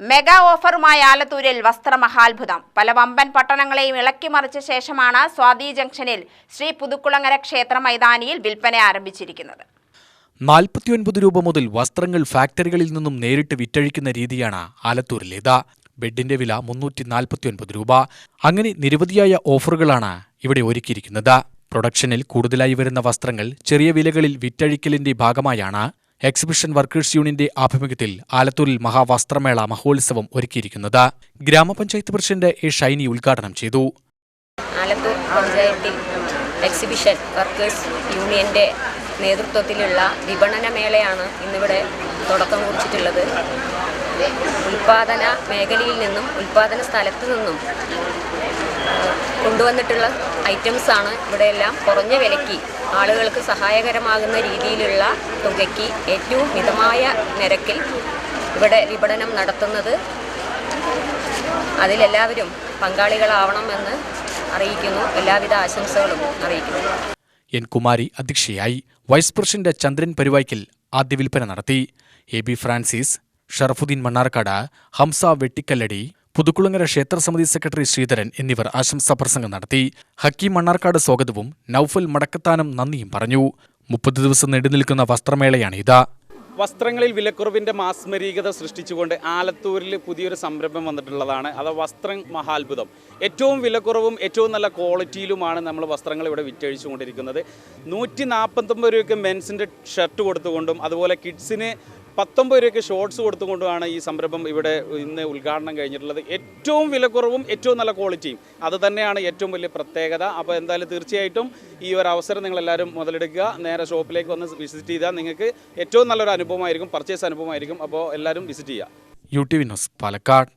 Mega ഓഫറുമായി ആലത്തൂരിൽ വസ്ത്രമഹാത്ഭുതം. പല വമ്പൻ പട്ടണങ്ങളെയും ഇളക്കിമറിച്ച ശേഷമാണ് സ്വാതി ജംഗ്ഷനിൽ ശ്രീ പുതുക്കുളങ്ങര ക്ഷേത്ര മൈതാനിയിൽ വിൽപ്പന ആരംഭിച്ചിരിക്കുന്നത്. 49 രൂപ മുതൽ വസ്ത്രങ്ങൾ ഫാക്ടറികളിൽ നിന്നും നേരിട്ട് വിറ്റഴിക്കുന്ന രീതിയാണ് ആലത്തൂരിലേത്. ബെഡിന്റെ വില 349 രൂപ. അങ്ങനെ നിരവധിയായ ഓഫറുകളാണ് ഇവിടെ ഒരുക്കിയിരിക്കുന്നത്. പ്രൊഡക്ഷനിൽ കൂടുതലായി വരുന്ന വസ്ത്രങ്ങൾ ചെറിയ വിലകളിൽ വിറ്റഴിക്കലിന്റെ ഭാഗമായാണ് എക്സിബിഷൻ വർക്കേഴ്സ് യൂണിയന്റെ ആഭിമുഖ്യത്തിൽ ആലത്തൂരിൽ മഹാവസ്ത്രമേള മഹോത്സവം ഒരുക്കിയിരിക്കുന്നത്. ഗ്രാമപഞ്ചായത്ത് പ്രസിഡന്റ് എ ഷൈനി ഉദ്ഘാടനം ചെയ്തു. ആലത്തൂർ പഞ്ചായത്തിൽ എക്സിബിഷൻ വർക്കേഴ്സ് യൂണിയന്റെ നേതൃത്വത്തിലുള്ള വിപണന മേളയാണ് ഇന്നിവിടെ തുടക്കം കുറിച്ചിട്ടുള്ളത്. ഉൽപാദന മേഖലയിൽ നിന്നും ഉൽപാദന സ്ഥലത്തു നിന്നും കൊണ്ടുവന്നിട്ടുള്ള ഐറ്റംസാണ് ഇവിടെയെല്ലാം കുറഞ്ഞ വിലയ്ക്ക് ആളുകൾക്ക് സഹായകരമാകുന്ന രീതിയിലുള്ള തുകയ്ക്ക് ഏറ്റവും മിതമായ നിരക്കിൽ ഇവിടെ വിപണനം നടത്തുന്നത്. അതിലെല്ലാവരും പങ്കാളികളാവണമെന്ന് അറിയിക്കുന്നു. എല്ലാവിധ ആശംസകളും അറിയിക്കുന്നു. എൻ കുമാരി അധ്യക്ഷയായി. വൈസ് പ്രസിഡന്റ് ചന്ദ്രൻ പരുവായ്ക്കൽ ആദ്യ വിൽപ്പന നടത്തി. A B Francis, Sharafuddin Mannarkkad, Hamza Vettikkalladi, Puthukkulangara ക്ഷേത്രസമിതി സെക്രട്ടറി ശ്രീധരൻ എന്നിവർ ആശംസാ പ്രസംഗം നടത്തി. ഹക്കീം മണ്ണാർക്കാട് സ്വാഗതവും നൌഫൽ മടക്കത്താനം നന്ദിയും പറഞ്ഞു. 30 ദിവസം നീണ്ടുനിൽക്കുന്ന വസ്ത്രമേളയാണിത്. വസ്ത്രങ്ങളിൽ വിലക്കുറവിൻ്റെ മാസ്മരീകത സൃഷ്ടിച്ചുകൊണ്ട് ആലത്തൂരിൽ പുതിയൊരു സംരംഭം വന്നിട്ടുള്ളതാണ്. അത് വസ്ത്രം മഹാത്ഭുതം. ഏറ്റവും വിലക്കുറവും ഏറ്റവും നല്ല ക്വാളിറ്റിയിലുമാണ് നമ്മൾ വസ്ത്രങ്ങൾ ഇവിടെ വിറ്റഴിച്ചുകൊണ്ടിരിക്കുന്നത്. 149 രൂപയ്ക്ക് മെൻസിൻ്റെ ഷർട്ട് കൊടുത്തുകൊണ്ടും അതുപോലെ കിഡ്സിന് 19 രൂപയ്ക്ക് ഷോർട്സ് കൊടുത്തുകൊണ്ടുമാണ് ഈ സംരംഭം ഇവിടെ ഇന്ന് ഉദ്ഘാടനം കഴിഞ്ഞിട്ടുള്ളത്. ഏറ്റവും വിലക്കുറവും ഏറ്റവും നല്ല ക്വാളിറ്റിയും അത് തന്നെയാണ് ഏറ്റവും വലിയ പ്രത്യേകത. അപ്പോൾ എന്തായാലും തീർച്ചയായിട്ടും ഈ ഒരു അവസരം നിങ്ങളെല്ലാവരും മുതലെടുക്കുക. നേരെ ഷോപ്പിലേക്ക് വന്ന് വിസിറ്റ് ചെയ്താൽ നിങ്ങൾക്ക് ഏറ്റവും നല്ലൊരു അനുഭവമായിരിക്കും, പർച്ചേസ് അനുഭവമായിരിക്കും. അപ്പോൾ എല്ലാവരും വിസിറ്റ് ചെയ്യുക. UTV news, Palakkad.